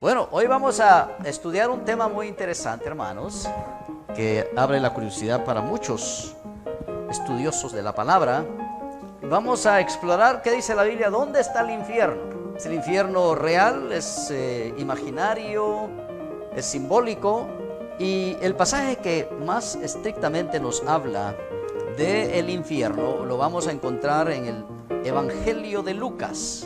Bueno, hoy vamos a estudiar un tema muy interesante, hermanos, que abre la curiosidad para muchos estudiosos de la palabra. Vamos a explorar qué dice la Biblia, dónde está el infierno. ¿Es el infierno real? ¿Es imaginario? ¿Es simbólico? Y el pasaje que más estrictamente nos habla del infierno lo vamos a encontrar en el Evangelio de Lucas.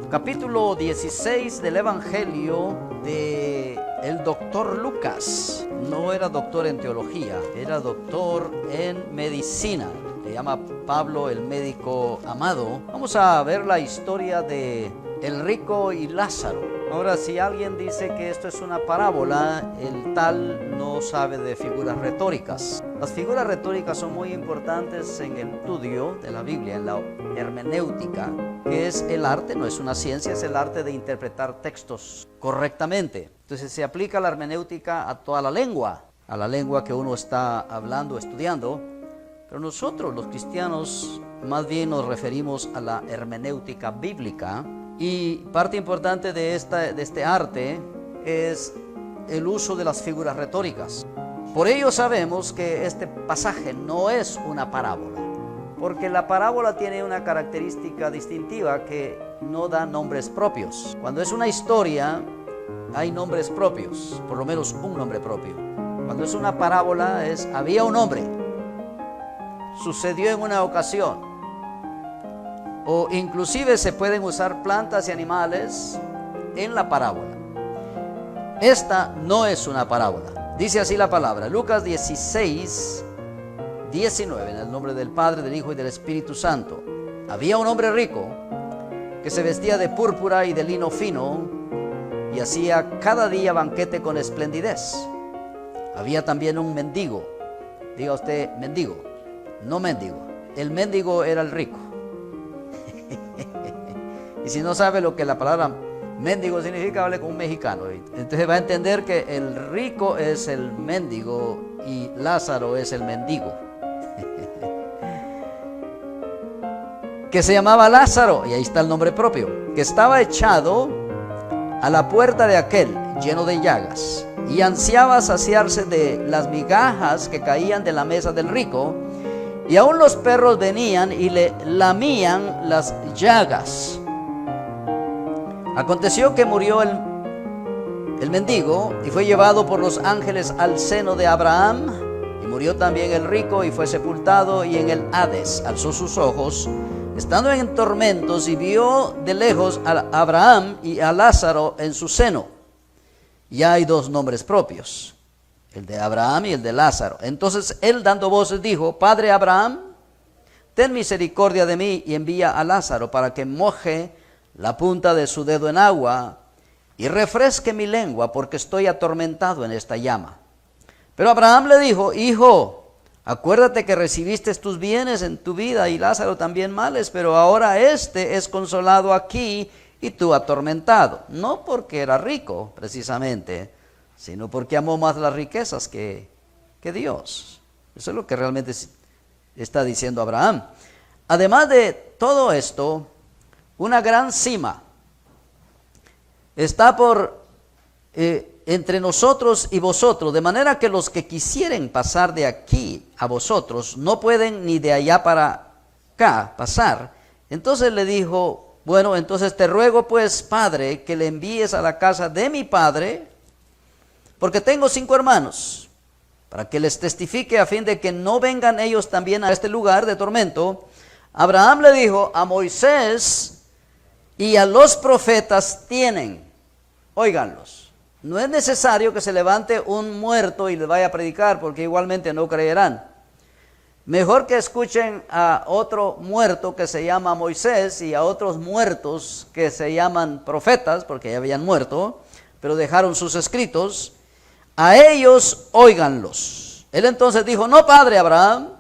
Capítulo 16 del Evangelio de el doctor Lucas. No era doctor en teología, era doctor en medicina. Le llama Pablo el médico amado. Vamos a ver la historia de el rico y Lázaro. Ahora, si alguien dice que esto es una parábola, el tal no sabe de figuras retóricas. Las figuras retóricas son muy importantes en el estudio de la Biblia, en la hermenéutica, que es el arte, no es una ciencia, es el arte de interpretar textos correctamente. Entonces se aplica la hermenéutica a toda la lengua, a la lengua que uno está hablando, estudiando. Pero nosotros, los cristianos, más bien nos referimos a la hermenéutica bíblica. Y parte importante de este arte es el uso de las figuras retóricas. Por ello sabemos que este pasaje no es una parábola, porque la parábola tiene una característica distintiva que no da nombres propios. Cuando es una historia, hay nombres propios, por lo menos un nombre propio. Cuando es una parábola había un hombre, sucedió en una ocasión. O inclusive se pueden usar plantas y animales en la parábola. Esta no es una parábola. Dice así la palabra, Lucas 16, 19, en el nombre del Padre, del Hijo y del Espíritu Santo. Había un hombre rico que se vestía de púrpura y de lino fino y hacía cada día banquete con esplendidez. Había también un mendigo. Diga usted mendigo, no mendigo. El mendigo era el rico. Y si no sabe lo que la palabra mendigo significa, hable con un mexicano. Entonces va a entender que el rico es el mendigo y Lázaro es el mendigo. Que se llamaba Lázaro, y ahí está el nombre propio, que estaba echado a la puerta de aquel, lleno de llagas, y ansiaba saciarse de las migajas que caían de la mesa del rico, y aún los perros venían y le lamían las llagas. Aconteció que murió el mendigo y fue llevado por los ángeles al seno de Abraham, y murió también el rico y fue sepultado, y en el Hades alzó sus ojos, estando en tormentos, y vio de lejos a Abraham y a Lázaro en su seno. Ya hay dos nombres propios, el de Abraham y el de Lázaro. Entonces él, dando voces, dijo: Padre Abraham, ten misericordia de mí y envía a Lázaro para que moje la punta de su dedo en agua y refresque mi lengua, porque estoy atormentado en esta llama. Pero Abraham le dijo: Hijo, acuérdate que recibiste tus bienes en tu vida y Lázaro también males, pero ahora este es consolado aquí y tú atormentado. No porque era rico precisamente, sino porque amó más las riquezas que Dios. Eso es lo que realmente está diciendo Abraham. Además de todo esto, una gran cima está por entre nosotros y vosotros, de manera que los que quisieren pasar de aquí a vosotros no pueden ni de allá para acá pasar. Entonces le dijo: bueno, entonces te ruego pues, Padre, que le envíes a la casa de mi padre, porque tengo 5 hermanos, para que les testifique, a fin de que no vengan ellos también a este lugar de tormento. Abraham le dijo: a Moisés y a los profetas tienen, óiganlos. No es necesario que se levante un muerto y les vaya a predicar, porque igualmente no creerán. Mejor que escuchen a otro muerto que se llama Moisés y a otros muertos que se llaman profetas, porque ya habían muerto, pero dejaron sus escritos. A ellos óiganlos. Él entonces dijo: no, Padre Abraham,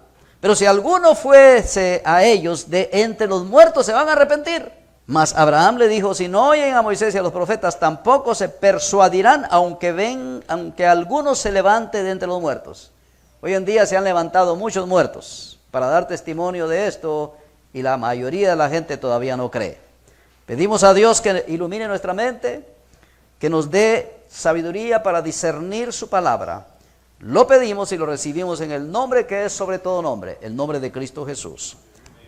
pero si alguno fuese a ellos de entre los muertos, se van a arrepentir. Mas Abraham le dijo: si no oyen a Moisés y a los profetas, tampoco se persuadirán, aunque alguno se levante de entre los muertos. Hoy en día se han levantado muchos muertos para dar testimonio de esto, y la mayoría de la gente todavía no cree. Pedimos a Dios que ilumine nuestra mente, que nos dé sabiduría para discernir su palabra. Lo pedimos y lo recibimos en el nombre que es sobre todo nombre, el nombre de Cristo Jesús.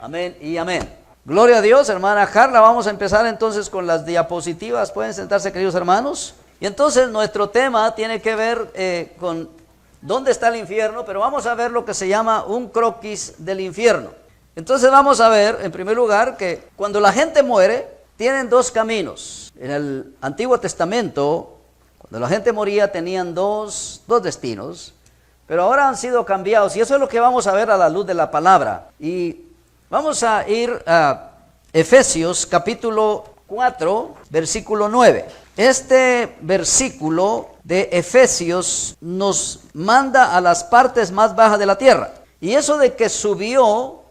Amén y amén. Gloria a Dios, hermana Carla. Vamos a empezar entonces con las diapositivas. Pueden sentarse, queridos hermanos. Y entonces nuestro tema tiene que ver con dónde está el infierno, pero vamos a ver lo que se llama un croquis del infierno. Entonces vamos a ver, en primer lugar, que cuando la gente muere, tienen dos caminos. En el Antiguo Testamento, cuando la gente moría, tenían dos destinos, pero ahora han sido cambiados, y eso es lo que vamos a ver a la luz de la palabra. Y vamos a ir a Efesios capítulo 4, versículo 9. Este versículo de Efesios nos manda a las partes más bajas de la tierra. Y eso de que subió,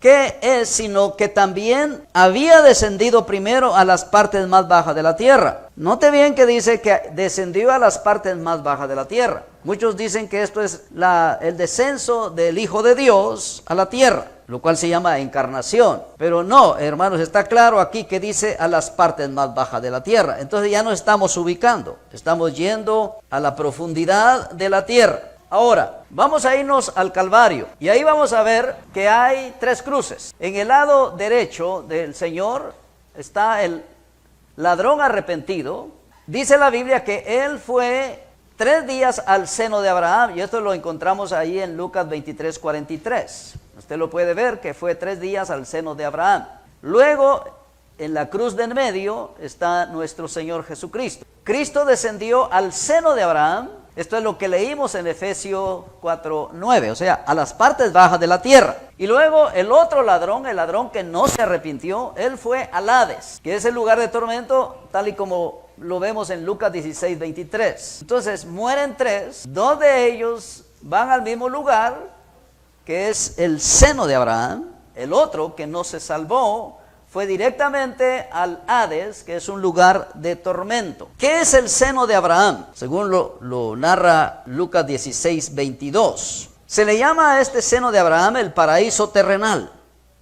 ¿qué es? Sino que también había descendido primero a las partes más bajas de la tierra. Note bien que dice que descendió a las partes más bajas de la tierra. Muchos dicen que esto es el descenso del Hijo de Dios a la tierra, lo cual se llama encarnación. Pero no, hermanos, está claro aquí que dice a las partes más bajas de la tierra. Entonces ya no estamos ubicando, estamos yendo a la profundidad de la tierra. Ahora, vamos a irnos al Calvario y ahí vamos a ver que hay tres cruces. En el lado derecho del Señor está el ladrón arrepentido. Dice la Biblia que él fue 3 días al seno de Abraham, y esto lo encontramos ahí en Lucas 23:43. Usted lo puede ver que fue 3 días al seno de Abraham. Luego, en la cruz de en medio está nuestro Señor Jesucristo. Cristo descendió al seno de Abraham. Esto es lo que leímos en Efesios 4:9, o sea, a las partes bajas de la tierra. Y luego el otro ladrón, el ladrón que no se arrepintió, él fue al Hades, que es el lugar de tormento, tal y como lo vemos en Lucas 16:23. Entonces mueren 3, 2 de ellos van al mismo lugar, que es el seno de Abraham. El otro, que no se salvó, fue directamente al Hades, que es un lugar de tormento. ¿Qué es el seno de Abraham? Según lo narra Lucas 16:22. Se le llama a este seno de Abraham el paraíso terrenal.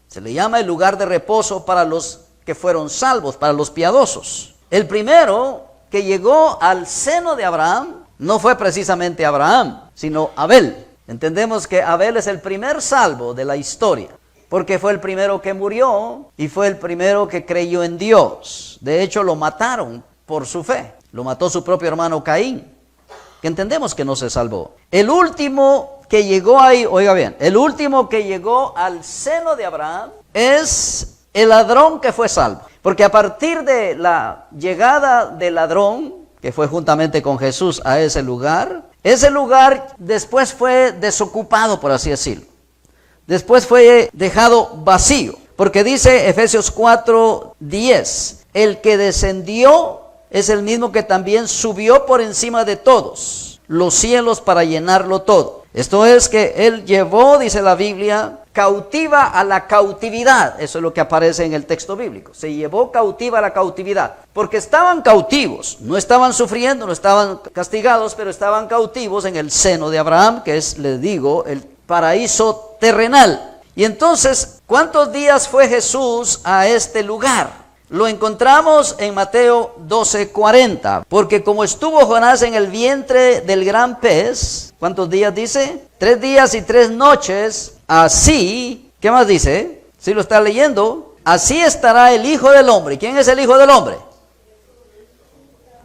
Se le llama el lugar de reposo para los que fueron salvos, para los piadosos. El primero que llegó al seno de Abraham no fue precisamente Abraham, sino Abel. Entendemos que Abel es el primer salvo de la historia, porque fue el primero que murió y fue el primero que creyó en Dios. De hecho, lo mataron por su fe. Lo mató su propio hermano Caín, que entendemos que no se salvó. El último que llegó ahí, oiga bien, el último que llegó al seno de Abraham es el ladrón que fue salvo. Porque a partir de la llegada del ladrón, que fue juntamente con Jesús a ese lugar después fue desocupado, por así decirlo. Después fue dejado vacío, porque dice Efesios 4:10, el que descendió es el mismo que también subió por encima de todos los cielos para llenarlo todo. Esto es que él llevó, dice la Biblia, cautiva a la cautividad. Eso es lo que aparece en el texto bíblico. Se llevó cautiva a la cautividad, porque estaban cautivos, no estaban sufriendo, no estaban castigados, pero estaban cautivos en el seno de Abraham, que es, les digo, el paraíso terrenal. Y entonces, ¿cuántos días fue Jesús a este lugar? Lo encontramos en Mateo 12:40, porque como estuvo Jonás en el vientre del gran pez, ¿cuántos días dice? 3 días y 3 noches, así, ¿qué más dice? Si lo está leyendo, así estará el Hijo del Hombre. ¿Quién es el Hijo del Hombre?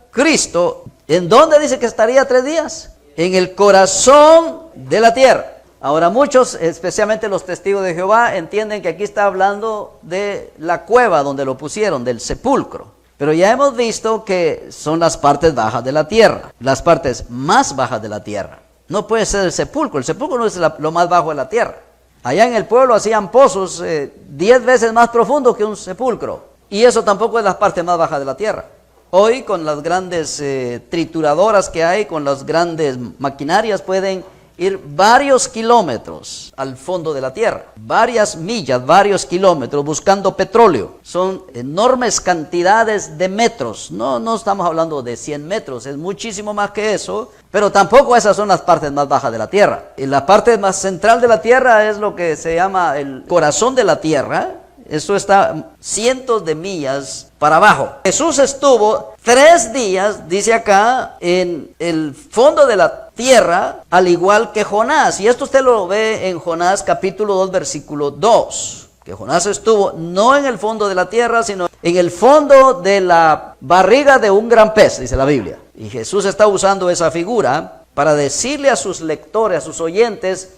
Cristo. ¿En dónde dice que estaría 3 días? En el corazón de la tierra. Ahora muchos, especialmente los testigos de Jehová, entienden que aquí está hablando de la cueva donde lo pusieron, del sepulcro. Pero ya hemos visto que son las partes bajas de la tierra, las partes más bajas de la tierra. No puede ser el sepulcro no es lo más bajo de la tierra. Allá en el pueblo hacían pozos 10 veces más profundos que un sepulcro. Y eso tampoco es la parte más baja de la tierra. Hoy con las grandes trituradoras que hay, con las grandes maquinarias, pueden ir varios kilómetros al fondo de la tierra, varias millas, varios kilómetros buscando petróleo. Son enormes cantidades de metros. No estamos hablando de 100 metros, es muchísimo más que eso, pero tampoco esas son las partes más bajas de la tierra. Y la parte más central de la tierra es lo que se llama el corazón de la tierra. Eso está cientos de millas para abajo. Jesús estuvo 3 días, dice acá, en el fondo de la tierra, al igual que Jonás. Y esto usted lo ve en Jonás capítulo 2, versículo 2. Que Jonás estuvo no en el fondo de la tierra, sino en el fondo de la barriga de un gran pez, dice la Biblia. Y Jesús está usando esa figura para decirle a sus lectores, a sus oyentes,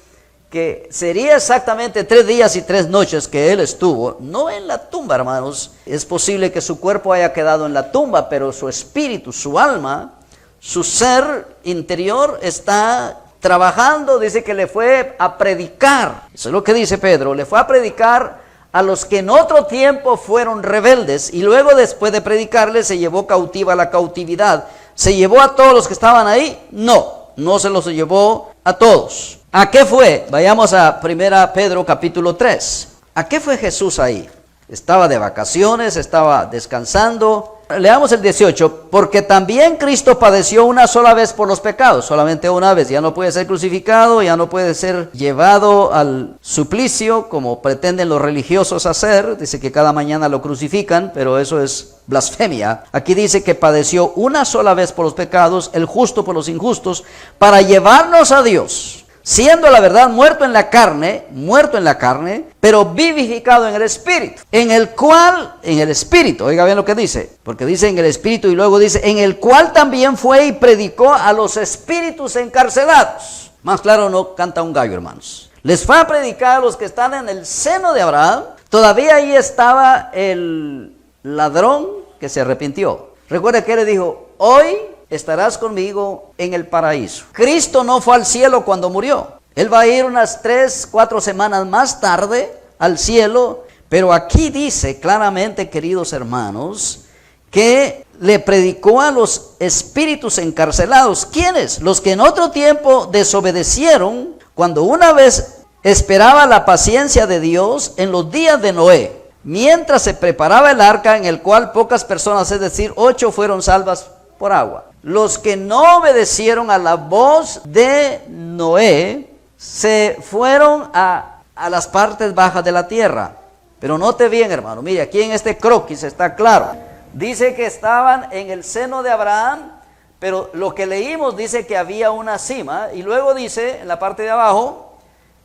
que sería exactamente 3 días y 3 noches que él estuvo, no en la tumba, hermanos. Es posible que su cuerpo haya quedado en la tumba, pero su espíritu, su alma, su ser interior está trabajando. Dice que le fue a predicar. Eso es lo que dice Pedro. Le fue a predicar a los que en otro tiempo fueron rebeldes, y luego, después de predicarles, se llevó cautiva la cautividad. ¿Se llevó a todos los que estaban ahí? No se los llevó a todos. ¿A qué fue? Vayamos a 1 Pedro capítulo 3. ¿A qué fue Jesús ahí? Estaba de vacaciones, estaba descansando. Leamos el 18. Porque también Cristo padeció una sola vez por los pecados, solamente una vez. Ya no puede ser crucificado, ya no puede ser llevado al suplicio como pretenden los religiosos hacer. Dice que cada mañana lo crucifican, pero eso es blasfemia. Aquí dice que padeció una sola vez por los pecados, el justo por los injustos, para llevarnos a Dios, siendo la verdad muerto en la carne, pero vivificado en el espíritu, en el espíritu, oiga bien lo que dice, porque dice en el espíritu y luego dice, en el cual también fue y predicó a los espíritus encarcelados. Más claro no canta un gallo, hermanos. Les fue a predicar a los que están en el seno de Abraham. Todavía ahí estaba el ladrón que se arrepintió. Recuerda que él le dijo, hoy estarás conmigo en el paraíso. Cristo no fue al cielo cuando murió. Él va a ir unas 3-4 semanas más tarde al cielo, pero aquí dice claramente, queridos hermanos, que le predicó a los espíritus encarcelados. ¿Quiénes? Los que en otro tiempo desobedecieron, cuando una vez esperaba la paciencia de Dios en los días de Noé, mientras se preparaba el arca, en el cual pocas personas, es decir, 8 fueron salvas por agua. Los que no obedecieron a la voz de Noé se fueron a las partes bajas de la tierra. Pero note bien, hermano, mire, aquí en este croquis está claro. Dice que estaban en el seno de Abraham, pero lo que leímos dice que había una cima, y luego dice en la parte de abajo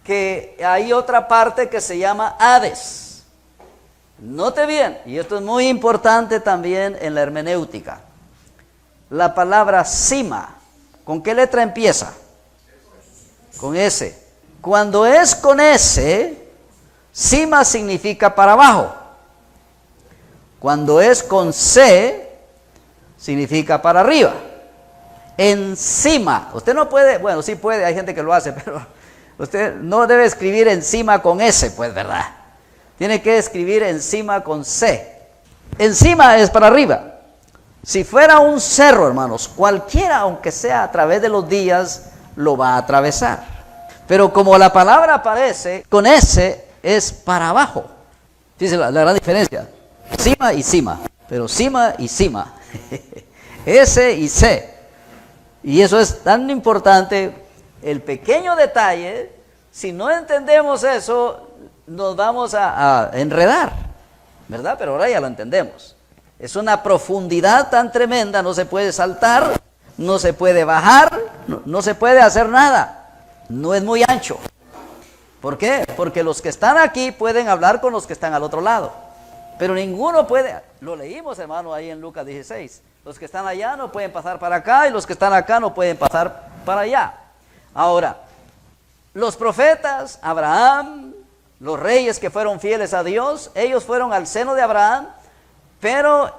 que hay otra parte que se llama Hades. Note bien, y esto es muy importante también en la hermenéutica. La palabra cima, ¿con qué letra empieza? Con S. Cuando es con S, cima significa para abajo. Cuando es con C, significa para arriba. Encima. Usted no puede, bueno, sí puede, hay gente que lo hace, pero usted no debe escribir encima con S, pues, ¿verdad? Tiene que escribir encima con C. Encima es para arriba. Si fuera un cerro, hermanos, cualquiera, aunque sea a través de los días, lo va a atravesar. Pero como la palabra aparece con S, es para abajo. Fíjense la gran diferencia. Cima y cima, pero cima y cima. S y C. Y eso es tan importante, el pequeño detalle. Si no entendemos eso, nos vamos a enredar, ¿verdad? Pero ahora ya lo entendemos. Es una profundidad tan tremenda, no se puede saltar, no se puede bajar, no se puede hacer nada. No es muy ancho. ¿Por qué? Porque los que están aquí pueden hablar con los que están al otro lado. Pero ninguno puede, lo leímos, hermano, ahí en Lucas 16. Los que están allá no pueden pasar para acá y los que están acá no pueden pasar para allá. Ahora, los profetas, Abraham, los reyes que fueron fieles a Dios, ellos fueron al seno de Abraham. Pero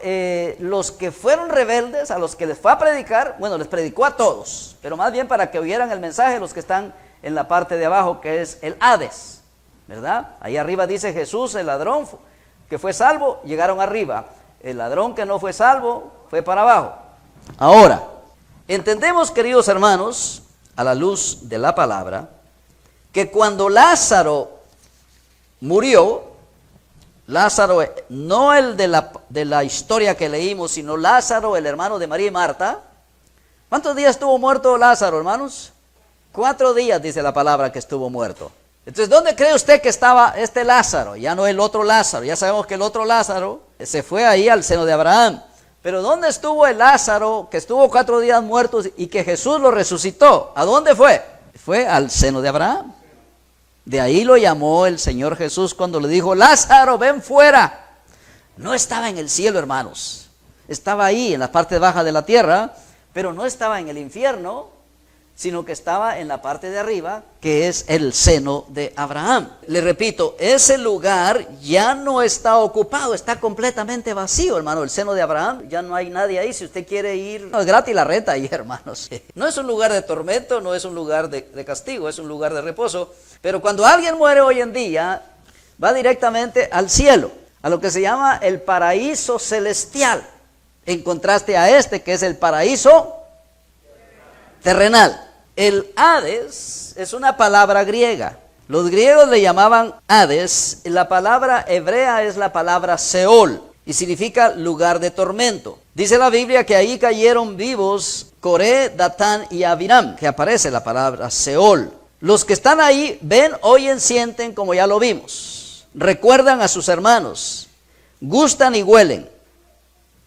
los que fueron rebeldes, a los que les fue a predicar, bueno, les predicó a todos, pero más bien para que oyeran el mensaje los que están en la parte de abajo, que es el Hades, ¿verdad? Ahí arriba dice Jesús, el ladrón que fue salvo, llegaron arriba. El ladrón que no fue salvo, fue para abajo. Ahora, entendemos, queridos hermanos, a la luz de la palabra, que cuando Lázaro murió, Lázaro, no el de la historia que leímos, sino Lázaro, el hermano de María y Marta. ¿Cuántos días estuvo muerto Lázaro, hermanos? 4 días dice la palabra que estuvo muerto. Entonces, ¿dónde cree usted que estaba este Lázaro? Ya no el otro Lázaro, ya sabemos que el otro Lázaro se fue ahí al seno de Abraham. Pero ¿dónde estuvo el Lázaro que estuvo 4 días muerto y que Jesús lo resucitó? ¿A dónde fue? Fue al seno de Abraham. De ahí lo llamó el Señor Jesús cuando le dijo, Lázaro, ven fuera. No estaba en el cielo, hermanos. Estaba ahí en la parte baja de la tierra, pero no estaba en el infierno, sino que estaba en la parte de arriba, que es el seno de Abraham. Le repito, ese lugar ya no está ocupado, está completamente vacío, hermano. El seno de Abraham, ya no hay nadie ahí. Si usted quiere ir, no, es gratis la renta ahí, hermanos. No es un lugar de tormento, no es un lugar de castigo, es un lugar de reposo. Pero cuando alguien muere hoy en día, va directamente al cielo, a lo que se llama el paraíso celestial, en contraste a este que es el paraíso terrenal. El Hades es una palabra griega. Los griegos le llamaban Hades. La palabra hebrea es la palabra Seol y significa lugar de tormento. Dice la Biblia que ahí cayeron vivos Coré, Datán y Abiram, que aparece la palabra Seol. Los que están ahí ven, oyen, sienten como ya lo vimos. Recuerdan a sus hermanos, gustan y huelen.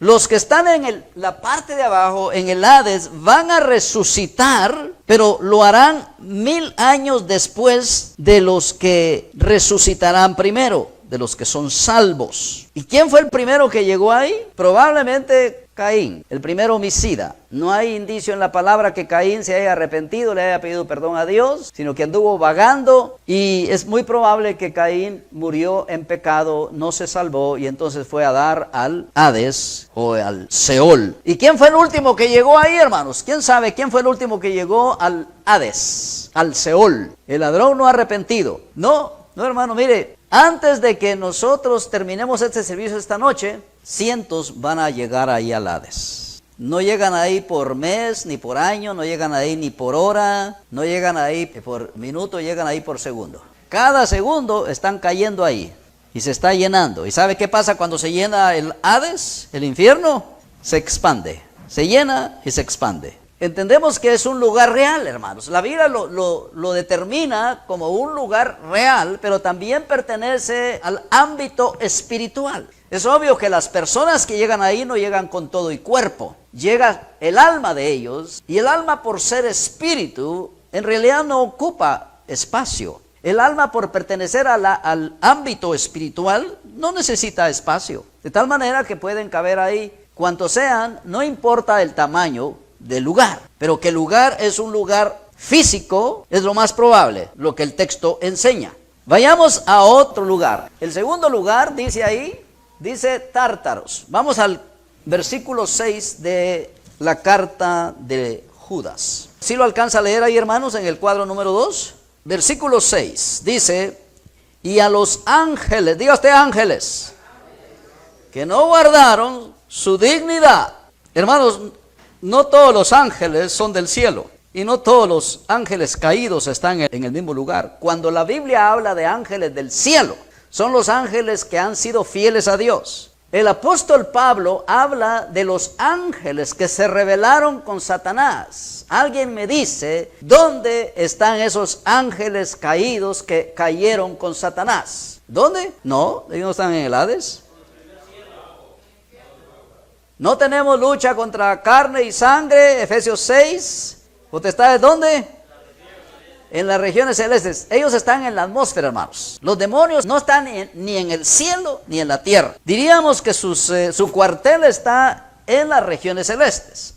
Los que están en la parte de abajo, en el Hades, van a resucitar, pero lo harán 1000 años después de los que resucitarán primero, de los que son salvos. ¿Y quién fue el primero que llegó ahí? Probablemente Caín, el primer homicida. No hay indicio en la palabra que Caín se haya arrepentido, le haya pedido perdón a Dios, sino que anduvo vagando, y es muy probable que Caín murió en pecado, no se salvó y entonces fue a dar al Hades o al Seol. ¿Y quién fue el último que llegó ahí, hermanos? ¿Quién sabe quién fue el último que llegó al Hades, al Seol? El ladrón no arrepentido. No, hermano, mire, antes de que nosotros terminemos este servicio esta noche, cientos van a llegar ahí al Hades. No llegan ahí por mes, ni por año, no llegan ahí ni por hora, no llegan ahí por minuto, llegan ahí por segundo. Cada segundo están cayendo ahí y se está llenando. ¿Y sabe qué pasa cuando se llena el Hades, el infierno? Se expande, se llena y se expande. Entendemos que es un lugar real, hermanos. La Biblia lo determina como un lugar real, pero también pertenece al ámbito espiritual. Es obvio que las personas que llegan ahí no llegan con todo y cuerpo. Llega el alma de ellos, y el alma, por ser espíritu, en realidad no ocupa espacio. El alma, por pertenecer al ámbito espiritual, no necesita espacio. De tal manera que pueden caber ahí cuantos sean, no importa el tamaño del lugar, pero que el lugar es un lugar físico es lo más probable, lo que el texto enseña. Vayamos a otro lugar. El segundo lugar dice ahí, dice Tártaros. Vamos al versículo 6 de la carta de Judas. ¿Sí lo alcanza a leer ahí, hermanos, en el cuadro número 2? Versículo 6 dice, y a los ángeles, diga usted ángeles, que no guardaron su dignidad. Hermanos, no todos los ángeles son del cielo y no todos los ángeles caídos están en el mismo lugar. Cuando la Biblia habla de ángeles del cielo, son los ángeles que han sido fieles a Dios. El apóstol Pablo habla de los ángeles que se rebelaron con Satanás. Alguien me dice, ¿dónde están esos ángeles caídos que cayeron con Satanás? ¿Dónde? No, ellos no están en el Hades. No tenemos lucha contra carne y sangre, Efesios 6. ¿Potestades dónde? En las regiones celestes. Ellos están en la atmósfera, hermanos. Los demonios no están ni en el cielo ni en la tierra. Diríamos que su cuartel está en las regiones celestes,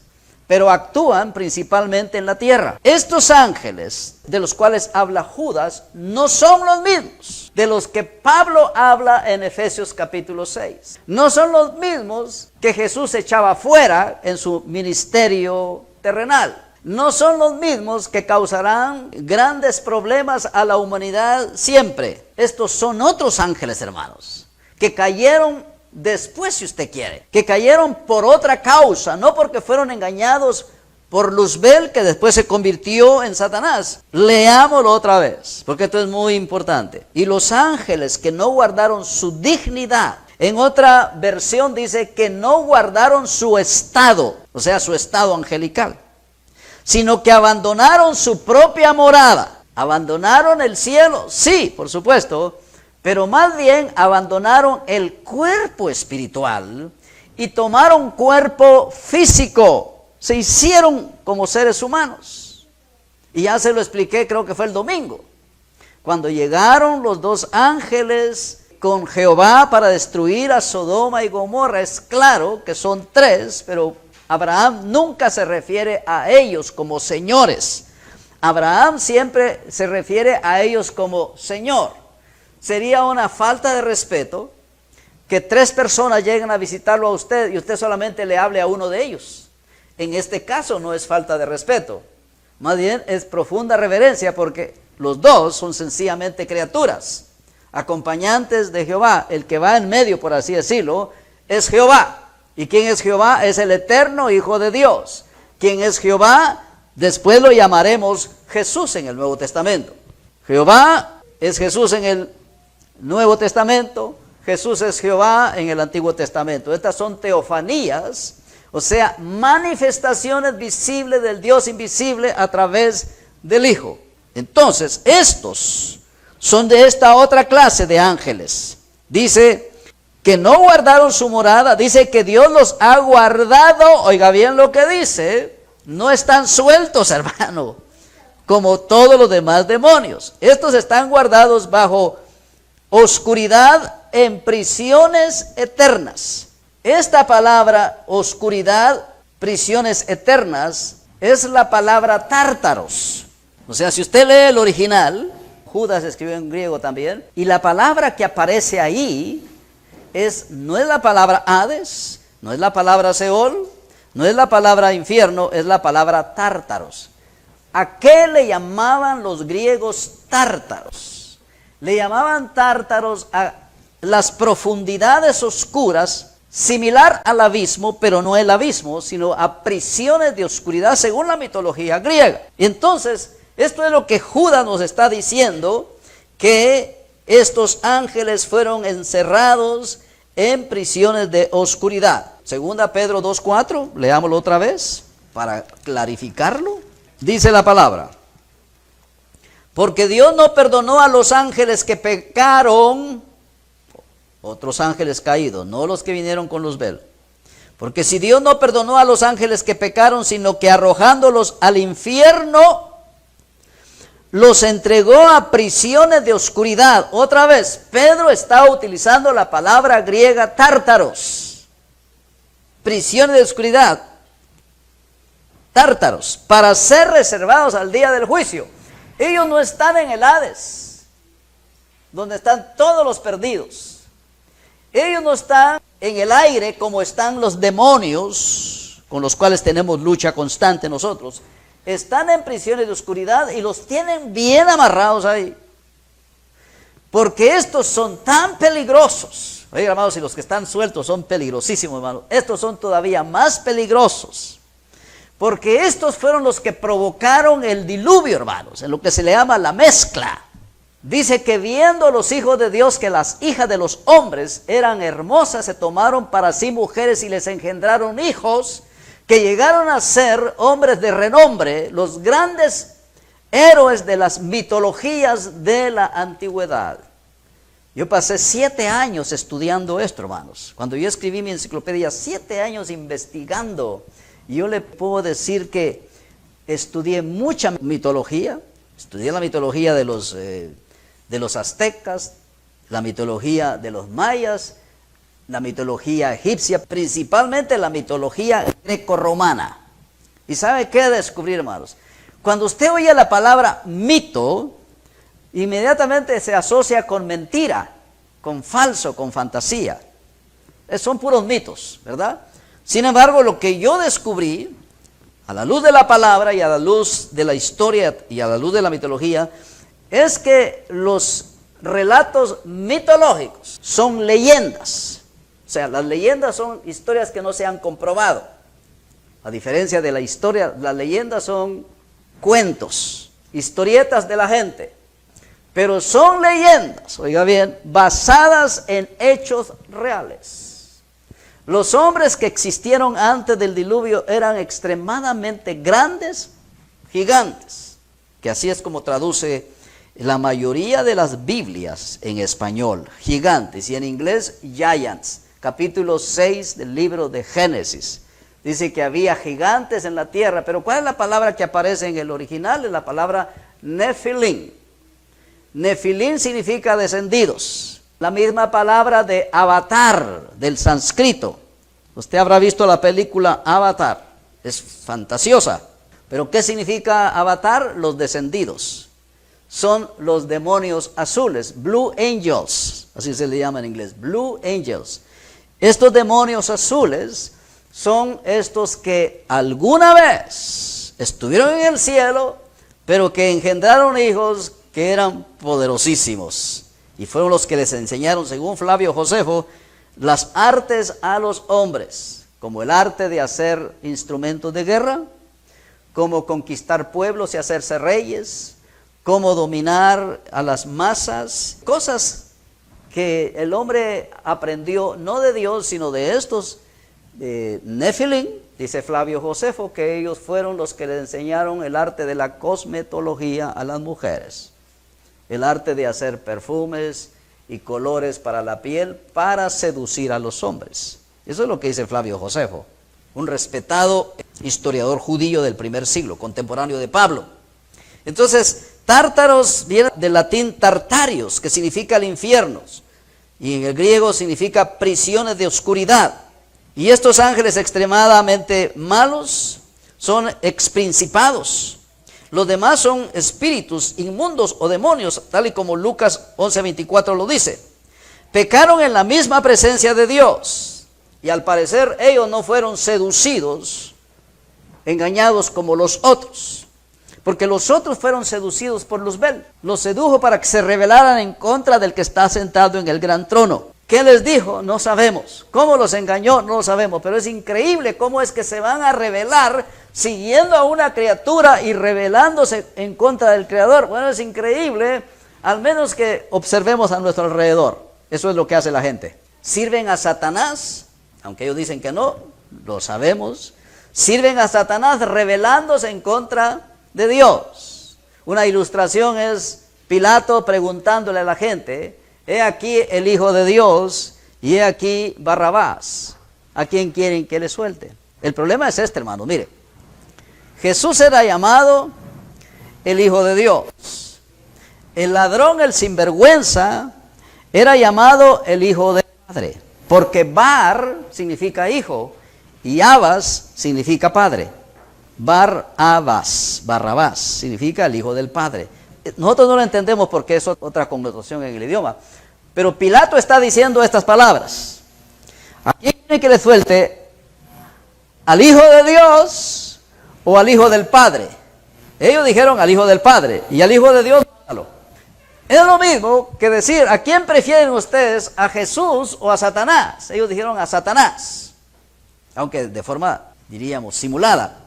pero actúan principalmente en la tierra. Estos ángeles de los cuales habla Judas no son los mismos de los que Pablo habla en Efesios capítulo 6. No son los mismos que Jesús echaba fuera en su ministerio terrenal. No son los mismos que causarán grandes problemas a la humanidad siempre. Estos son otros ángeles, hermanos, que cayeron después, si usted quiere, que cayeron por otra causa, no porque fueron engañados por Luzbel, que después se convirtió en Satanás. Leámoslo otra vez, porque esto es muy importante. Y los ángeles que no guardaron su dignidad, en otra versión dice que no guardaron su estado, o sea, su estado angelical, sino que abandonaron su propia morada. ¿Abandonaron el cielo? Sí, por supuesto, pero más bien abandonaron el cuerpo espiritual y tomaron cuerpo físico. Se hicieron como seres humanos. Y ya se lo expliqué, creo que fue el domingo. Cuando llegaron los dos ángeles con Jehová para destruir a Sodoma y Gomorra, es claro que son tres, pero Abraham nunca se refiere a ellos como señores. Abraham siempre se refiere a ellos como Señor. Sería una falta de respeto que tres personas lleguen a visitarlo a usted y usted solamente le hable a uno de ellos. En este caso no es falta de respeto, más bien es profunda reverencia, porque los dos son sencillamente criaturas, acompañantes de Jehová. El que va en medio, por así decirlo, es Jehová. ¿Y quién es Jehová? Es el eterno Hijo de Dios. ¿Quién es Jehová? Después lo llamaremos Jesús en el Nuevo Testamento. Jehová es Jesús en el Nuevo Testamento, Jesús es Jehová en el Antiguo Testamento. Estas son teofanías, o sea, manifestaciones visibles del Dios invisible a través del Hijo. Entonces, estos son de esta otra clase de ángeles. Dice que no guardaron su morada, dice que Dios los ha guardado. Oiga bien lo que dice, no están sueltos, hermano, como todos los demás demonios. Estos están guardados bajo oscuridad en prisiones eternas. Esta palabra oscuridad, prisiones eternas, es la palabra tártaros. O sea, si usted lee el original, Judas escribió en griego también, y la palabra que aparece ahí no es la palabra Hades, no es la palabra Seol, no es la palabra infierno, es la palabra tártaros. ¿A qué le llamaban los griegos tártaros? Le llamaban tártaros a las profundidades oscuras, similar al abismo, pero no el abismo, sino a prisiones de oscuridad según la mitología griega. Y entonces, esto es lo que Judas nos está diciendo, que estos ángeles fueron encerrados en prisiones de oscuridad. Segunda Pedro 2:4, leámoslo otra vez para clarificarlo. Dice la palabra: porque Dios no perdonó a los ángeles que pecaron, otros ángeles caídos, no los que vinieron con luzbel. Porque si Dios no perdonó a los ángeles que pecaron, sino que arrojándolos al infierno, los entregó a prisiones de oscuridad. Otra vez, Pedro está utilizando la palabra griega tártaros. Prisiones de oscuridad. Tártaros, para ser reservados al día del juicio. Ellos no están en el Hades, donde están todos los perdidos. Ellos no están en el aire como están los demonios, con los cuales tenemos lucha constante nosotros. Están en prisiones de oscuridad y los tienen bien amarrados ahí. Porque estos son tan peligrosos. Oiga, hermanos, si los que están sueltos son peligrosísimos, hermanos, estos son todavía más peligrosos. Porque estos fueron los que provocaron el diluvio, hermanos, en lo que se le llama la mezcla. Dice que viendo los hijos de Dios que las hijas de los hombres eran hermosas, se tomaron para sí mujeres y les engendraron hijos, que llegaron a ser hombres de renombre, los grandes héroes de las mitologías de la antigüedad. Yo pasé 7 años estudiando esto, hermanos. Cuando yo escribí mi enciclopedia, 7 años investigando. Y yo le puedo decir que estudié mucha mitología. Estudié la mitología de los aztecas, la mitología de los mayas, la mitología egipcia, principalmente la mitología grecorromana. ¿Y sabe qué descubrí, hermanos? Cuando usted oye la palabra mito, inmediatamente se asocia con mentira, con falso, con fantasía. Son puros mitos, ¿verdad? Sin embargo, lo que yo descubrí, a la luz de la palabra y a la luz de la historia y a la luz de la mitología, es que los relatos mitológicos son leyendas. O sea, las leyendas son historias que no se han comprobado. A diferencia de la historia, las leyendas son cuentos, historietas de la gente. Pero son leyendas, oiga bien, basadas en hechos reales. Los hombres que existieron antes del diluvio eran extremadamente grandes, gigantes. que así es como traduce la mayoría de las Biblias en español, gigantes, y en inglés, giants, capítulo 6 del libro de Génesis. Dice que había gigantes en la tierra, pero ¿cuál es la palabra que aparece en el original? Es la palabra Nefilim. Nefilim significa descendidos. La misma palabra de avatar del sánscrito. Usted habrá visto la película Avatar. Es fantasiosa. Pero ¿qué significa avatar? Los descendidos. Son los demonios azules, Blue Angels. Así se le llama en inglés, Blue Angels. Estos demonios azules son estos que alguna vez estuvieron en el cielo, pero que engendraron hijos que eran poderosísimos. Y fueron los que les enseñaron, según Flavio Josefo, las artes a los hombres, como el arte de hacer instrumentos de guerra, cómo conquistar pueblos y hacerse reyes, cómo dominar a las masas, cosas que el hombre aprendió no de Dios, sino de estos Nefilim. Dice Flavio Josefo que ellos fueron los que le enseñaron el arte de la cosmetología a las mujeres, el arte de hacer perfumes y colores para la piel para seducir a los hombres. Eso es lo que dice Flavio Josefo, un respetado historiador judío del primer siglo, contemporáneo de Pablo. Entonces, tártaros viene del latín tartarios, que significa el infierno, y en el griego significa prisiones de oscuridad. Y estos ángeles extremadamente malos son exprincipados. Los demás son espíritus inmundos o demonios, tal y como Lucas 11:24 lo dice. Pecaron en la misma presencia de Dios, y al parecer ellos no fueron seducidos, engañados como los otros, porque los otros fueron seducidos por Luzbel. Los sedujo para que se rebelaran en contra del que está sentado en el gran trono. ¿Qué les dijo? No sabemos. ¿Cómo los engañó? No lo sabemos. Pero es increíble cómo es que se van a rebelar siguiendo a una criatura y rebelándose en contra del Creador. Bueno, es increíble, al menos que observemos a nuestro alrededor. Eso es lo que hace la gente. Sirven a Satanás, aunque ellos dicen que no, lo sabemos. Sirven a Satanás rebelándose en contra de Dios. Una ilustración es Pilato preguntándole a la gente: he aquí el Hijo de Dios y he aquí Barrabás, ¿a quién quieren que le suelte? El problema es este, hermano, mire. Jesús era llamado el Hijo de Dios. El ladrón, el sinvergüenza, era llamado el Hijo del Padre, porque Bar significa hijo y Abas significa padre. Barrabás significa el Hijo del Padre. Nosotros no lo entendemos porque es otra connotación en el idioma, pero Pilato está diciendo estas palabras: ¿a quién quiere que le suelte? ¿Al Hijo de Dios o al Hijo del Padre? Ellos dijeron al Hijo del Padre, y al Hijo de Dios mátalo. Es lo mismo que decir: ¿a quién prefieren ustedes? ¿A Jesús o a Satanás? Ellos dijeron a Satanás, aunque de forma, diríamos, simulada.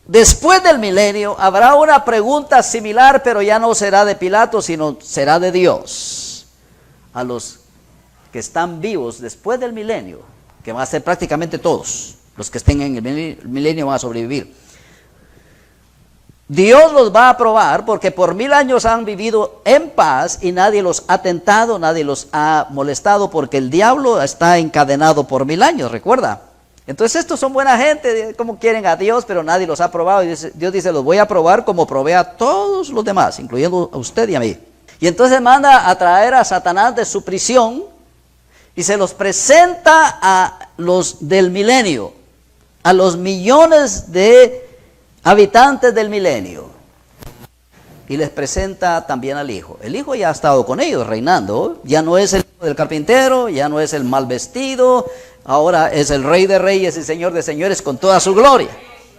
Después del milenio habrá una pregunta similar, pero ya no será de Pilato, sino será de Dios. A los que están vivos después del milenio, que van a ser prácticamente todos, los que estén en el milenio van a sobrevivir. Dios los va a probar porque por 1000 años han vivido en paz y nadie los ha tentado, nadie los ha molestado, porque el diablo está encadenado por 1000 años, ¿recuerda? Entonces estos son buena gente, como quieren a Dios, pero nadie los ha probado. Y Dios dice: los voy a probar como probé a todos los demás, incluyendo a usted y a mí. Y entonces manda a traer a Satanás de su prisión y se los presenta a los del milenio, a los millones de habitantes del milenio. Y les presenta también al Hijo. El Hijo ya ha estado con ellos reinando. Ya no es el hijo del carpintero, ya no es el mal vestido. Ahora es el Rey de Reyes y Señor de Señores con toda su gloria.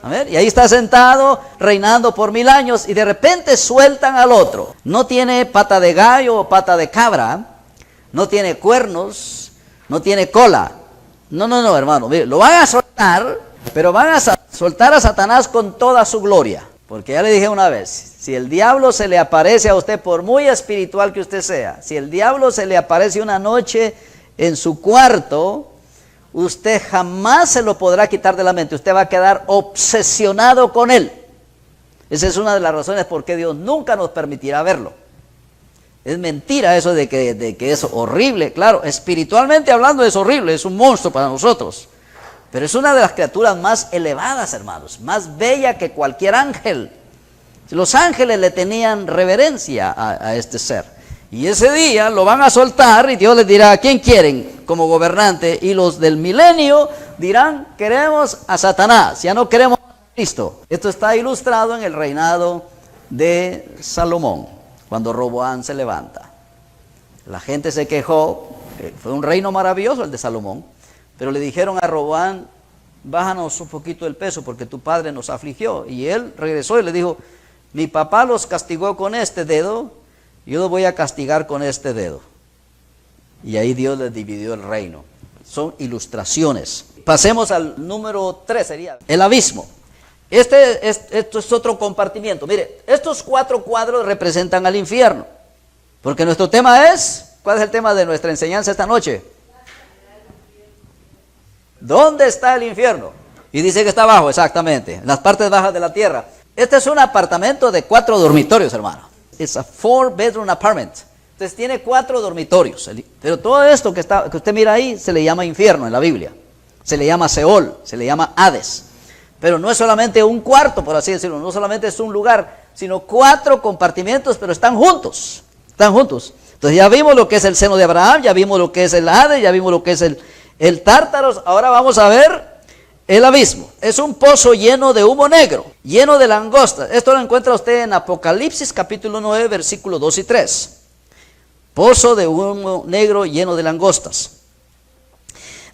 A ver, y ahí está sentado, reinando por 1000 años, y de repente sueltan al otro. No tiene pata de gallo o pata de cabra, no tiene cuernos, no tiene cola. No, hermano, mire, lo van a soltar, pero van a soltar a Satanás con toda su gloria. Porque ya le dije una vez, si el diablo se le aparece a usted, por muy espiritual que usted sea, si el diablo se le aparece una noche en su cuarto, usted jamás se lo podrá quitar de la mente. Usted va a quedar obsesionado con él. Esa es una de las razones por qué Dios nunca nos permitirá verlo. Es mentira eso de que es horrible. Claro, espiritualmente hablando es horrible, es un monstruo para nosotros. Pero es una de las criaturas más elevadas, hermanos, más bella que cualquier ángel. Los ángeles le tenían reverencia a este ser. Y ese día lo van a soltar y Dios les dirá: ¿a quién quieren como gobernante? Y los del milenio dirán: queremos a Satanás, ya no queremos a Cristo. Esto está ilustrado en el reinado de Salomón, cuando Roboam se levanta. La gente se quejó, fue un reino maravilloso el de Salomón, pero le dijeron a Roboam: bájanos un poquito el peso porque tu padre nos afligió. Y él regresó y le dijo: mi papá los castigó con este dedo, yo los voy a castigar con este dedo. Y ahí Dios les dividió el reino. Son ilustraciones. Pasemos al número 3, sería el abismo. Esto es otro compartimiento. Mire, estos 4 cuadros representan al infierno. Porque nuestro tema es, ¿cuál es el tema de nuestra enseñanza esta noche? ¿Dónde está el infierno? Y dice que está abajo, exactamente, en las partes bajas de la tierra. Este es un apartamento de 4 dormitorios, hermano. Es a 4-bedroom apartment. Entonces tiene 4 dormitorios. Pero todo esto que usted mira ahí se le llama infierno en la Biblia. Se le llama Seol, se le llama Hades. Pero no es solamente un cuarto, por así decirlo. No solamente es un lugar, sino 4 compartimentos, pero están juntos. Están juntos. Entonces ya vimos lo que es el seno de Abraham, ya vimos lo que es el Hades, ya vimos lo que es el Tártaros. Ahora vamos a ver el abismo. Es un pozo lleno de humo negro, lleno de langostas. Esto lo encuentra usted en Apocalipsis capítulo 9, versículos 2 y 3. Pozo de humo negro lleno de langostas.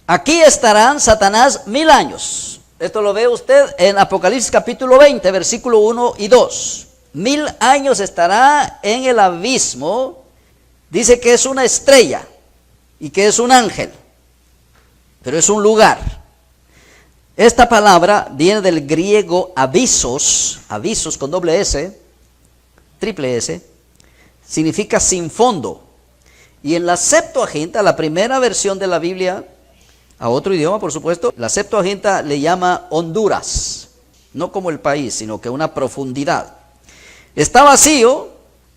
Aquí estarán Satanás 1000 años. Esto lo ve usted en Apocalipsis capítulo 20, versículo 1 y 2. 1000 años estará en el abismo. Dice que es una estrella y que es un ángel, pero es un lugar. Esta palabra viene del griego abisos, abisos con doble S, triple S, significa sin fondo. Y en la Septuaginta, la primera versión de la Biblia, a otro idioma por supuesto, la Septuaginta le llama Honduras, no como el país, sino que una profundidad. Está vacío,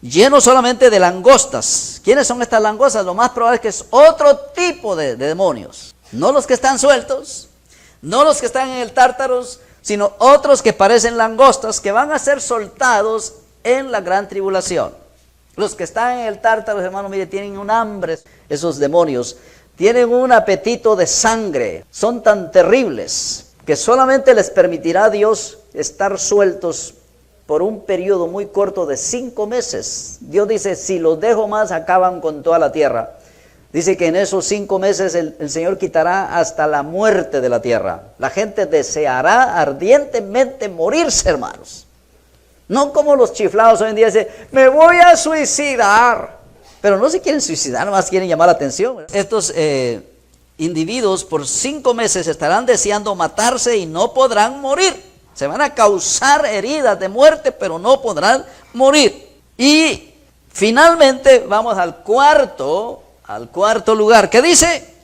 lleno solamente de langostas. ¿Quiénes son estas langostas? Lo más probable es que es otro tipo de demonios, no los que están sueltos, no los que están en el Tártaros, sino otros que parecen langostas que van a ser soltados en la gran tribulación. Los que están en el Tártaros, hermano, mire, tienen un hambre, esos demonios, tienen un apetito de sangre, son tan terribles que solamente les permitirá a Dios estar sueltos por un periodo muy corto de 5 meses. Dios dice: si los dejo más, acaban con toda la tierra. Dice que en esos 5 meses el Señor quitará hasta la muerte de la tierra. La gente deseará ardientemente morirse, hermanos. No como los chiflados hoy en día dicen: me voy a suicidar. Pero no se quieren suicidar, nomás quieren llamar la atención, ¿verdad? Estos individuos por 5 meses estarán deseando matarse y no podrán morir. Se van a causar heridas de muerte, pero no podrán morir. Y finalmente vamos al cuarto lugar. ¿Qué dice?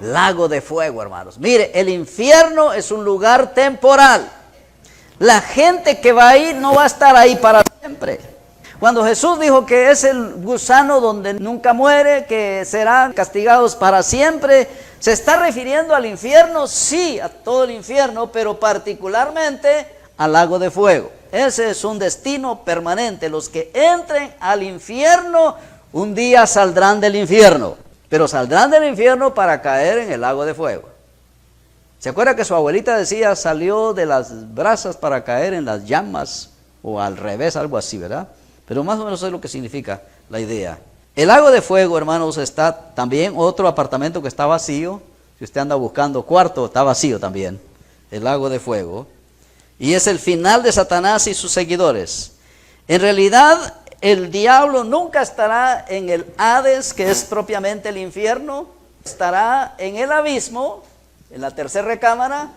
Lago de fuego, hermanos. Mire, el infierno es un lugar temporal. La gente que va ahí no va a estar ahí para siempre. Cuando Jesús dijo que es el gusano donde nunca muere, que serán castigados para siempre, ¿se está refiriendo al infierno? Sí, a todo el infierno, pero particularmente al lago de fuego. Ese es un destino permanente. Los que entren al infierno un día saldrán del infierno, pero saldrán del infierno para caer en el lago de fuego. ¿Se acuerda que su abuelita decía: salió de las brasas para caer en las llamas? O al revés, algo así, ¿verdad? Pero más o menos es lo que significa la idea. El lago de fuego, hermanos, está también otro apartamento que está vacío. Si usted anda buscando cuarto, está vacío también. El lago de fuego. Y es el final de Satanás y sus seguidores. En realidad, el diablo nunca estará en el Hades, que es propiamente el infierno. Estará en el abismo, en la tercera recámara,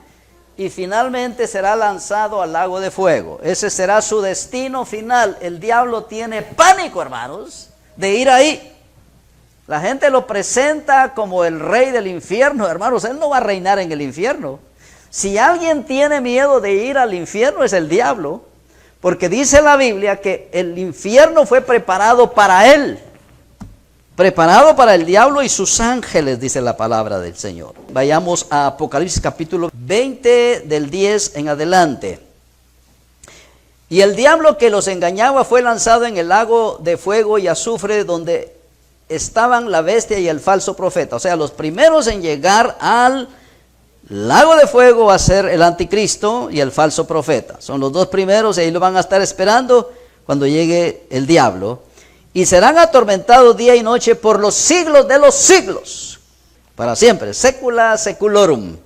y finalmente será lanzado al lago de fuego. Ese será su destino final. El diablo tiene pánico, hermanos, de ir ahí. La gente lo presenta como el rey del infierno, hermanos. Él no va a reinar en el infierno. Si alguien tiene miedo de ir al infierno, es el diablo. Porque dice la Biblia que el infierno fue preparado para él. Preparado para el diablo y sus ángeles, dice la palabra del Señor. Vayamos a Apocalipsis capítulo 20 del 10 en adelante. Y el diablo que los engañaba fue lanzado en el lago de fuego y azufre, donde estaban la bestia y el falso profeta. O sea, los primeros en llegar al lago de fuego va a ser el anticristo y el falso profeta. Son los dos primeros y ahí lo van a estar esperando cuando llegue el diablo. Y serán atormentados día y noche por los siglos de los siglos. Para siempre. Secula seculorum.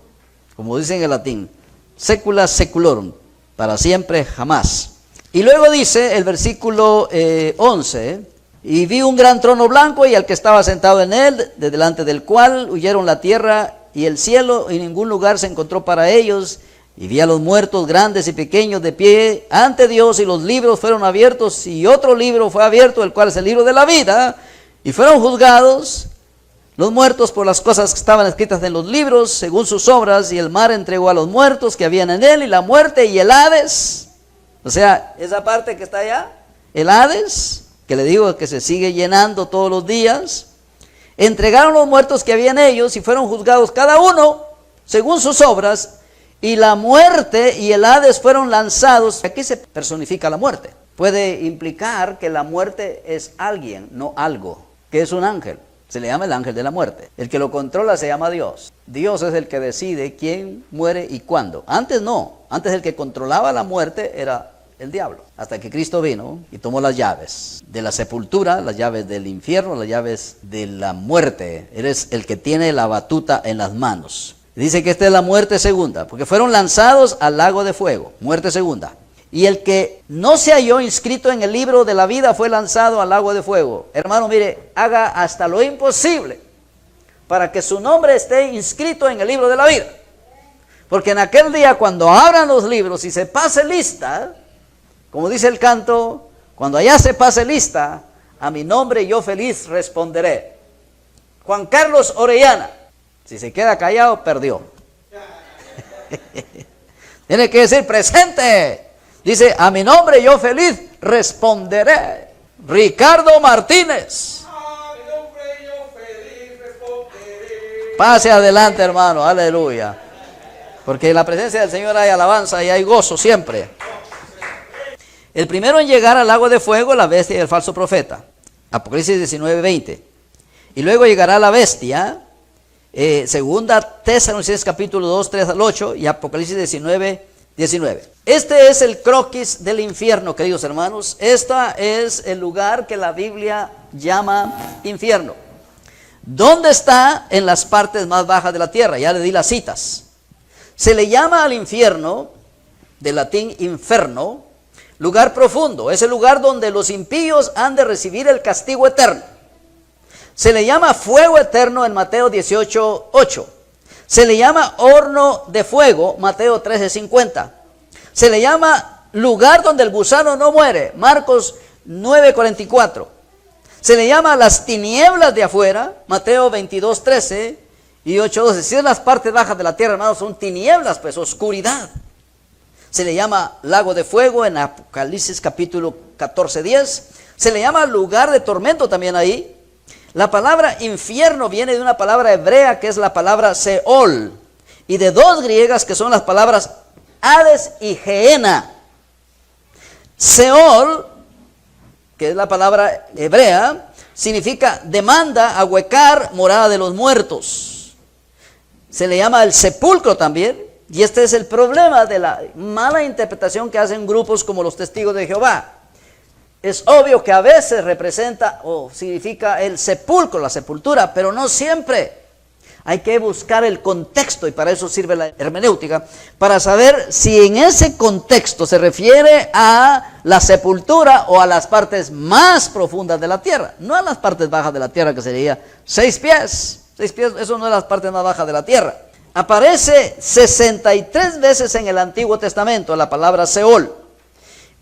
Como dicen en el latín. Secula seculorum. Para siempre, jamás. Y luego dice el versículo 11. Y vi un gran trono blanco y al que estaba sentado en él, de delante del cual huyeron la tierra y el cielo, y ningún lugar se encontró para ellos. Y vi a los muertos grandes y pequeños de pie ante Dios, y los libros fueron abiertos, y otro libro fue abierto, el cual es el libro de la vida, y fueron juzgados los muertos por las cosas que estaban escritas en los libros, según sus obras, y el mar entregó a los muertos que habían en él, y la muerte y el Hades, o sea, esa parte que está allá, el Hades, que le digo que se sigue llenando todos los días, entregaron los muertos que había en ellos, y fueron juzgados cada uno según sus obras. Y la muerte y el Hades fueron lanzados. Aquí se personifica la muerte. Puede implicar que la muerte es alguien, no algo, que es un ángel. Se le llama el ángel de la muerte. El que lo controla se llama Dios. Dios es el que decide quién muere y cuándo. Antes no. Antes el que controlaba la muerte era el diablo. Hasta que Cristo vino y tomó las llaves de la sepultura, las llaves del infierno, las llaves de la muerte. Eres el que tiene la batuta en las manos. Dice que esta es la muerte segunda, porque fueron lanzados al lago de fuego, muerte segunda. Y el que no se halló inscrito en el libro de la vida fue lanzado al lago de fuego. Hermano, mire, haga hasta lo imposible para que su nombre esté inscrito en el libro de la vida. Porque en aquel día, cuando abran los libros y se pase lista, como dice el canto, cuando allá se pase lista, a mi nombre yo feliz responderé. Juan Carlos Orellana. Si se queda callado, perdió. Tiene que decir presente. Dice, a mi nombre yo feliz responderé. Ricardo Martínez. A mi nombre yo feliz responderé. Pase adelante, hermano, aleluya. Porque en la presencia del Señor hay alabanza y hay gozo siempre. El primero en llegar al lago de fuego, la bestia y el falso profeta. Apocalipsis 19:20. Y luego llegará la bestia. Segunda Tesalonicenses capítulo 2, 3 al 8 y Apocalipsis 19, 19. Este es el croquis del infierno, queridos hermanos. Este es el lugar que la Biblia llama infierno. ¿Dónde está? En las partes más bajas de la tierra. Ya le di las citas. Se le llama al infierno, del latín inferno, lugar profundo. Es el lugar donde los impíos han de recibir el castigo eterno. Se le llama fuego eterno en Mateo 18:8. Se le llama horno de fuego, Mateo 13:50. Se le llama lugar donde el gusano no muere, Marcos 9:44. Se le llama las tinieblas de afuera, Mateo 22:13 y 8:12. Si es las partes bajas de la tierra, hermanos, son tinieblas, pues oscuridad. Se le llama lago de fuego en Apocalipsis capítulo 14:10. Se le llama lugar de tormento también ahí. La palabra infierno viene de una palabra hebrea que es la palabra Seol, y de dos griegas que son las palabras Hades y Geena. Seol, que es la palabra hebrea, significa demanda, ahuecar, morada de los muertos. Se le llama el sepulcro también, y este es el problema de la mala interpretación que hacen grupos como los Testigos de Jehová. Es obvio que a veces representa o significa el sepulcro, la sepultura, pero no siempre. Hay que buscar el contexto y para eso sirve la hermenéutica, para saber si en ese contexto se refiere a la sepultura o a las partes más profundas de la tierra, no a las partes bajas de la tierra que sería 6 pies. 6 pies, eso no es la parte más baja de la tierra. Aparece 63 veces en el Antiguo Testamento la palabra Seol.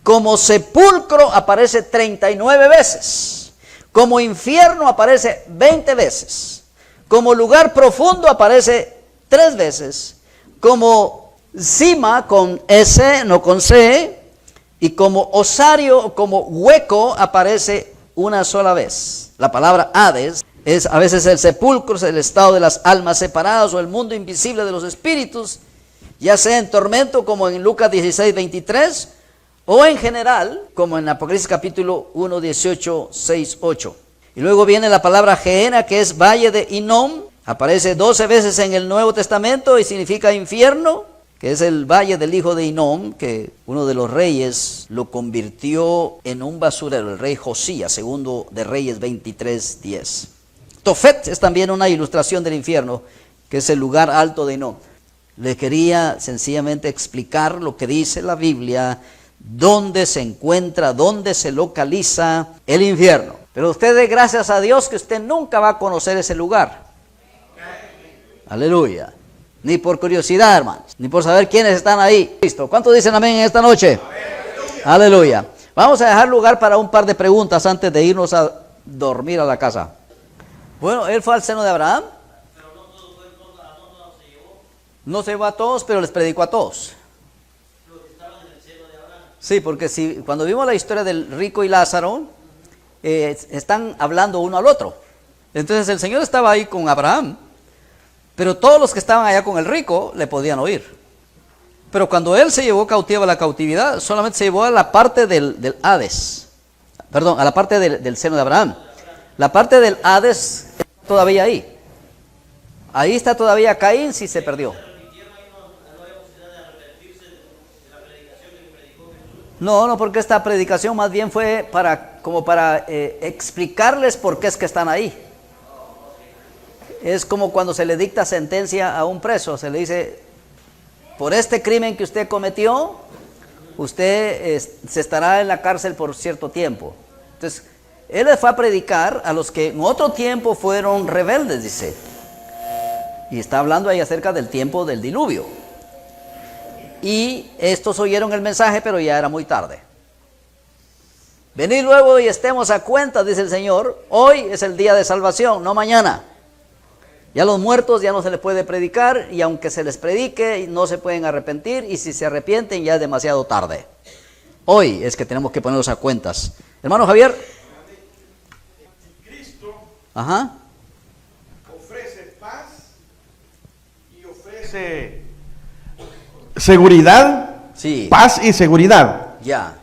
Como sepulcro aparece 39 veces. Como infierno aparece 20 veces. Como lugar profundo aparece 3 veces. Como cima con S, no con C, Y como osario o como hueco aparece una sola vez. La palabra Hades es a veces el sepulcro, es el estado de las almas separadas o el mundo invisible de los espíritus, ya sea en tormento como en Lucas 16, 23, o en general como en Apocalipsis capítulo 1, 18, 6, 8. Y luego viene la palabra Gehenna, que es valle de Hinnom, aparece 12 veces en el Nuevo Testamento y significa infierno, que es el valle del hijo de Hinnom, que uno de los reyes lo convirtió en un basurero, el rey Josías, segundo de Reyes 23, 10. Tofet es también una ilustración del infierno, que es el lugar alto de Hinnom. Le quería sencillamente explicar lo que dice la Biblia, dónde se encuentra, dónde se localiza el infierno. Pero usted dé gracias a Dios que usted nunca va a conocer ese lugar. Aleluya. Ni por curiosidad, hermanos, ni por saber quiénes están ahí. Listo. ¿Cuántos dicen amén en esta noche? Amén. Aleluya. Vamos a dejar lugar para un par de preguntas antes de irnos a dormir a la casa. Bueno, él fue al seno de Abraham. No se llevó a todos, pero les predicó a todos. Sí, porque si cuando vimos la historia del rico y Lázaro, están hablando uno al otro. Entonces el Señor estaba ahí con Abraham, pero todos los que estaban allá con el rico le podían oír. Pero cuando él se llevó cautivo a la cautividad, solamente se llevó a la parte del Hades. Perdón, a la parte del seno de Abraham. La parte del Hades está todavía ahí. Ahí está todavía Caín si se perdió. No, porque esta predicación más bien fue para explicarles por qué es que están ahí. Es como cuando se le dicta sentencia a un preso, se le dice, por este crimen que usted cometió, usted se estará en la cárcel por cierto tiempo. Entonces, él le fue a predicar a los que en otro tiempo fueron rebeldes, dice. Y está hablando ahí acerca del tiempo del diluvio. Y estos oyeron el mensaje, pero ya era muy tarde. Venid luego y estemos a cuenta, dice el Señor. Hoy es el día de salvación, no mañana. Ya los muertos ya no se les puede predicar, y aunque se les predique, no se pueden arrepentir, y si se arrepienten ya es demasiado tarde. Hoy es que tenemos que ponernos a cuentas. Hermano Javier. Cristo Ajá. ofrece paz y ofrece seguridad, Sí. paz y seguridad. Ya.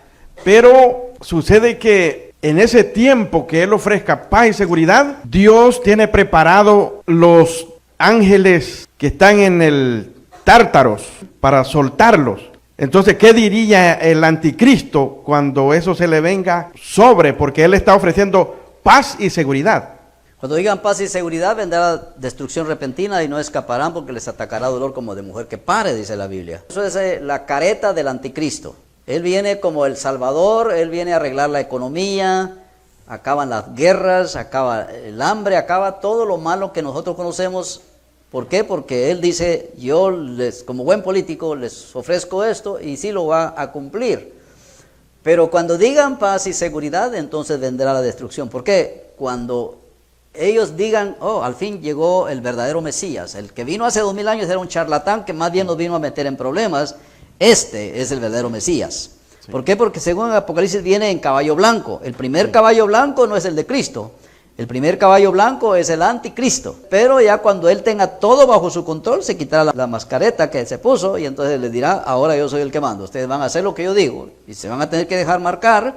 Pero sucede que en ese tiempo que Él ofrezca paz y seguridad, Dios tiene preparado los ángeles que están en el Tártaros para soltarlos. Entonces, ¿qué diría el anticristo cuando eso se le venga sobre? Porque Él está ofreciendo paz y seguridad. Cuando digan paz y seguridad, vendrá destrucción repentina y no escaparán porque les atacará dolor como de mujer que pare, dice la Biblia. Eso es la careta del anticristo. Él viene como el Salvador, Él viene a arreglar la economía, acaban las guerras, acaba el hambre, acaba todo lo malo que nosotros conocemos. ¿Por qué? Porque Él dice, yo como buen político les ofrezco esto y sí lo va a cumplir. Pero cuando digan paz y seguridad, entonces vendrá la destrucción. ¿Por qué? Cuando ellos digan, oh, al fin llegó el verdadero Mesías. El que vino hace 2000 años era un charlatán que más bien nos vino a meter en problemas. Este es el verdadero Mesías. Sí. ¿Por qué? Porque según el Apocalipsis viene en caballo blanco. El primer caballo blanco no es el de Cristo. El primer caballo blanco es el anticristo. Pero ya cuando él tenga todo bajo su control, se quitará la mascareta que se puso y entonces les dirá, ahora yo soy el que mando. Ustedes van a hacer lo que yo digo y se van a tener que dejar marcar.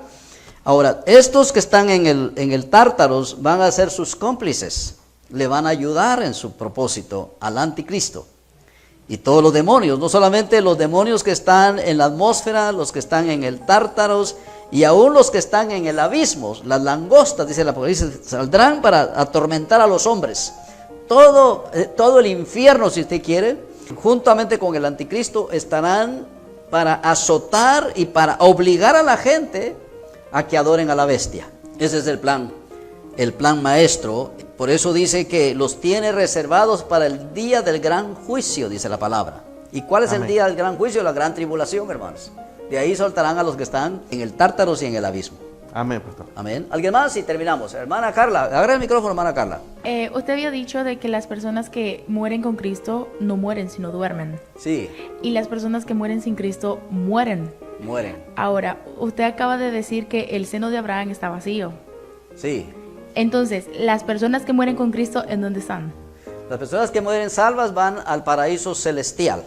Ahora, estos que están en el Tártaros van a ser sus cómplices. Le van a ayudar en su propósito al anticristo. Y todos los demonios, no solamente los demonios que están en la atmósfera, los que están en el Tártaros, y aún los que están en el abismo, las langostas, dice el Apocalipsis, saldrán para atormentar a los hombres. Todo el infierno, si usted quiere, juntamente con el anticristo, estarán para azotar y para obligar a la gente a que adoren a la bestia. Ese es el plan maestro. Por eso dice que los tiene reservados para el día del gran juicio, dice la palabra. ¿Y cuál es el día del gran juicio? La gran tribulación, hermanos. De ahí soltarán a los que están en el Tártaros y en el abismo. Amén, pastor. Amén. ¿Alguien más? Y terminamos. Hermana Carla, agarra el micrófono, hermana Carla. Usted había dicho de que las personas que mueren con Cristo no mueren, sino duermen. Sí. Y las personas que mueren sin Cristo mueren. mueren. Ahora, usted acaba de decir que el seno de Abraham está vacío. Sí. Entonces, las personas que mueren con Cristo, ¿en dónde están? Las personas que mueren salvas van al paraíso celestial.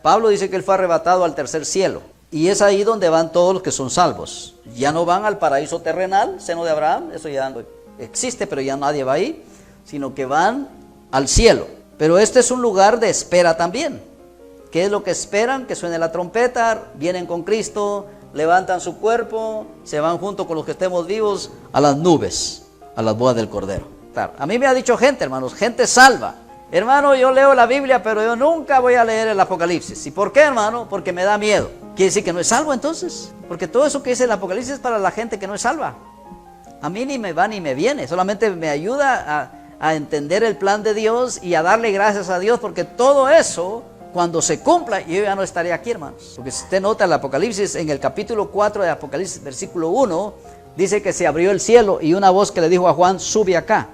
Pablo dice que él fue arrebatado al tercer cielo. Y es ahí donde van todos los que son salvos. Ya no van al paraíso terrenal, seno de Abraham, eso ya no existe, pero ya nadie va ahí, sino que van al cielo. Pero este es un lugar de espera también. ¿Qué es lo que esperan? Que suene la trompeta, vienen con Cristo, levantan su cuerpo, se van junto con los que estemos vivos a las nubes, a las bodas del Cordero. Claro, a mí me ha dicho gente, hermanos, gente salva. Hermano, yo leo la Biblia, pero yo nunca voy a leer el Apocalipsis. ¿Y por qué, hermano? Porque me da miedo. ¿Quiere decir que no es salvo entonces? Porque todo eso que dice el Apocalipsis es para la gente que no es salva. A mí ni me va ni me viene, solamente me ayuda a entender el plan de Dios y a darle gracias a Dios, porque todo eso, cuando se cumpla, yo ya no estaré aquí, hermanos. Porque si usted nota el Apocalipsis, en el capítulo 4 de Apocalipsis, versículo 1, dice que se abrió el cielo y una voz que le dijo a Juan, sube acá.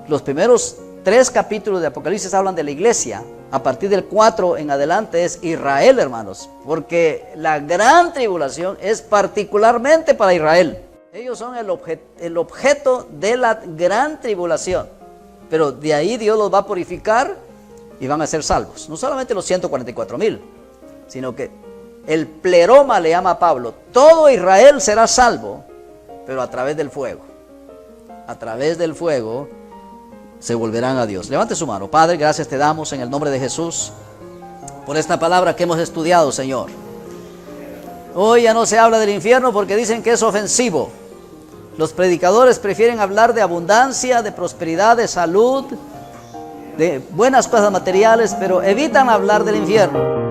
Los primeros 3 capítulos de Apocalipsis hablan de la iglesia. A partir del 4 en adelante es Israel, hermanos, porque la gran tribulación es particularmente para Israel. Ellos son el objeto de la gran tribulación, pero de ahí Dios los va a purificar y van a ser salvos. No solamente los 144,000, sino que el pleroma, le llama a Pablo, todo Israel será salvo, pero a través del fuego. A través del fuego se volverán a Dios. Levante su mano. Padre, gracias te damos en el nombre de Jesús por esta palabra que hemos estudiado, Señor. Hoy ya no se habla del infierno porque dicen que es ofensivo. Los predicadores prefieren hablar de abundancia, de prosperidad, de salud, de buenas cosas materiales, pero evitan hablar del infierno.